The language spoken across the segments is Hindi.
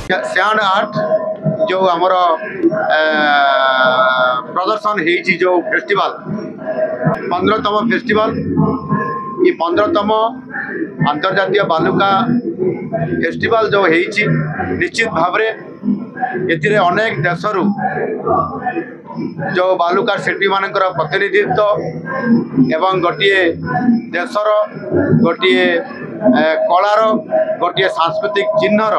सैंड आर्ट जो आमर प्रदर्शन हो जो फेस्टिवल 15तम फेस्टिवल ये 15तम अंतर्जातीय बालुका फेस्टिवल जो होती निश्चित भाव एथिरे अनेक देशरू जो बालुका शिल्पी मानकर प्रतिनिधित्व एवं गोटे देशर गोटे कलार गोटे सांस्कृतिक चिन्हर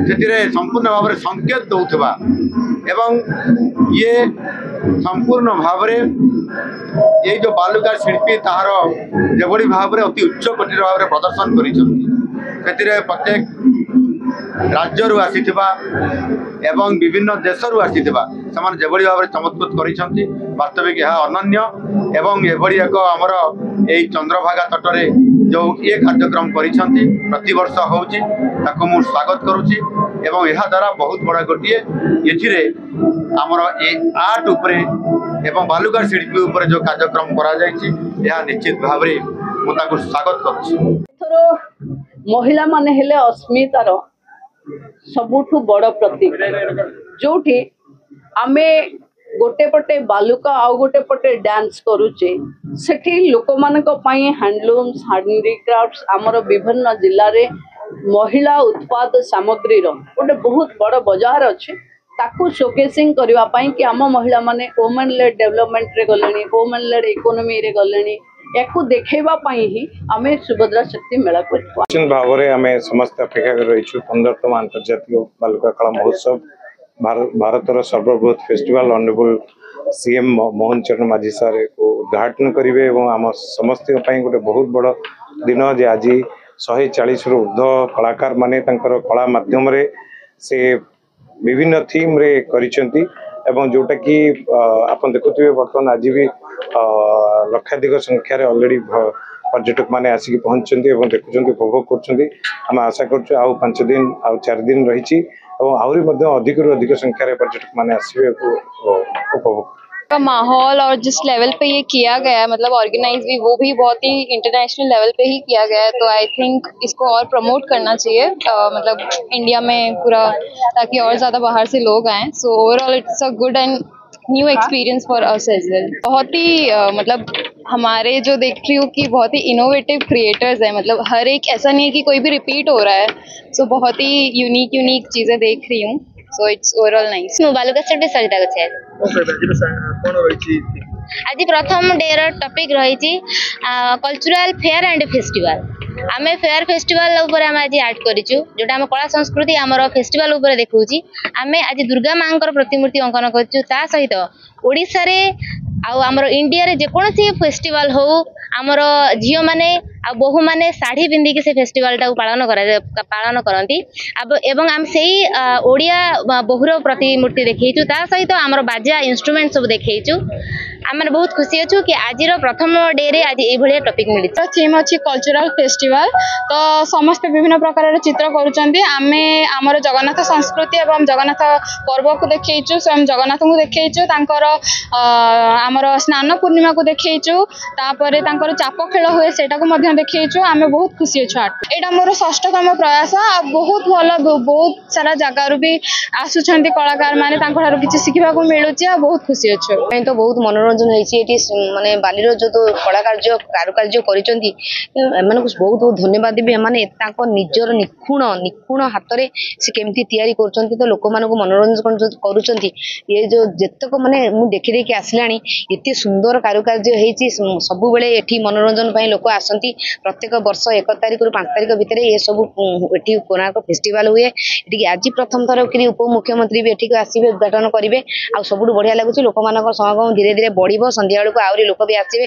से संपूर्ण भाव संकेत दौथबा एवं ये संपूर्ण भाव ये जो बालुका शिल्पी तार जो भाव अति उच्च कोटर भाव प्रदर्शन कर प्रत्येक राज्य आसीथिबा एवं विभिन्न देशरू आसीथिबा समान जेभଳି भाव चमत्कृत करिसंती वास्तविक यह अनन्य एवं एभଳି एक आमर ए चंद्रभागा तटरे जो ये कार्यक्रम करिसंती प्रति वर्ष होउची ताको मु स्वागत करूची एवं यह द्वारा बहुत बड़ा गोटिए एथिरे आमर ए आर्ट उपरे एवं बालुका शिल्पी उपरे जो कार्यक्रम करा जायछि यह निश्चित भाव रे मु ताको स्वागत करूची। महिला माने हेले अस्मितार सबुठु बड़ प्रतीक जोठी आमे गोटे पटे बालुका आउ गोटे पटे डांस करूचे सेठी लोक मानक पई हैंडलूम्स हैंडीक्राफ्ट्स आमर विभिन्न जिल्ला रे महिला उत्पाद सामग्री रो गोटे बहुत बड़ बाजार अच्छे ताकू शोकेसिंग करबा पई कि आम महिला माने वुमेन लेड डेवलपमेंट रे गलेनी वुमेन लेड इकोनॉमी रे गलेनी याकू देखैबा पई ही आमे सुभद्रा शक्ति मेला करबा निश्चित भाव में आम समस्त अपेक्षा कर रही 15तम अंतर्जातीय बालुका कला महोत्सव भारतर सर्वबृहत फेस्टिवल ऑनरेबल सीएम मोहन चरण माझी सार को उद्घाटन करेंगे और आम समस्त गोटे बहुत बड़ दिन जे आज 140 रु ऊर्ध्व कलाकार माने कला माध्यम से विभिन्न थीम रे करिसेंती एवं जोटा कि आप देखुए बर्तमान आज भी लक्षाधिक संख्यार ऑलरेडी पर्यटक माने आसिक पहुंचती देखुं उपभोग कर आशा कर 5 दिन आ 4 दिन रही आहरी अधिक अधिक संख्यार पर्यटक माने आसिबे उपभोग का माहौल और जिस लेवल पे ये किया गया है मतलब ऑर्गेनाइज भी वो भी बहुत ही इंटरनेशनल लेवल पे ही किया गया है तो आई थिंक इसको और प्रमोट करना चाहिए मतलब इंडिया में पूरा ताकि और ज़्यादा बाहर से लोग आएँ so overall it's a good and new experience for us as well. बहुत ही मतलब हमारे जो देख रही हूँ कि बहुत ही इनोवेटिव क्रिएटर्स हैं मतलब हर एक ऐसा नहीं है कि कोई भी रिपीट हो रहा है सो बहुत ही यूनिक चीज़ें देख रही हूँ सो इट्स ओवरऑल नाइस। बालुका शिल्पी सरिता गच्छे आज प्रथम डे टॉपिक रही कल्चरल फेयर एंड फेस्टिवल आमे फेयर फेस्टिवल ऊपर आम आज आर्ट करिचु जोटा आम कला संस्कृति आमर फेस्टिवल ऊपर देखौची आमे आज दुर्गा मांकर प्रतिमूर्ति अंकन करचु ता सहित ओडिसा रे आमर इंडिया रे जेकोसी फेस्टिवल हो आमर झियो माने आ बहु माने साड़ी पिंधिकी से फेस्टिवल टा पालन करती एवं आम से ओडिया बहुर प्रतिमूर्ति देखु ता सहित आमर बाजा इंस्ट्रुमेंट सब देखु आम बहुत खुशी अच्छु कि आज प्रथम डे रे आज ये टॉपिक मिली थीम अच्छी कल्चरल फेस्टिवल तो समस्त विभिन्न प्रकार चित्र करुँच आमे आमर जगन्नाथ संस्कृति एवं जगन्नाथ पर्व को देखु स्वयं जगन्नाथ को देखु आमर स्नान पूर्णिमा को देखु तापर चाप खेल हुए सेटा को देखु आम बहुत खुशी अच्छु आर्ट यहाँ मोर 6ष्ठतम प्रयास बहुत भल बहुत सारा जगार भी आसुंच कलाकार मैंने किसी शिखा मिलूँ बहुत खुशी अच्छु तो बहुत मनोरंजन होती माने बालीर जो तो कलाकार्य कारुकार्य करिसेंती एमान को बहुत बहुत धन्यवाद देबी एमाने ताको निजर निखुण हाथ रे से केमती तैयारी करछंती तो लोक मान को मनोरंजन करूछंती ये जो जतक माने मु देखि देखि आसलानी एते सुंदर कारुकार्य हेची सब बेले एठी मनोरंजन पई लोक आसंती प्रत्येक वर्ष 1 तारिख रु 5 तारिख भितर ये सब एठी कोणार्क फेस्टिवल हुए एठी आज प्रथम थर कि उप मुख्यमंत्री भी एठी आसीबे उद्घाटन करिवे आ सबुठ बढ़िया लागुची लोक मानक समागम धीरे धीरे बढ़िबो संध्या बेलू आहरी लोक भी आसबे।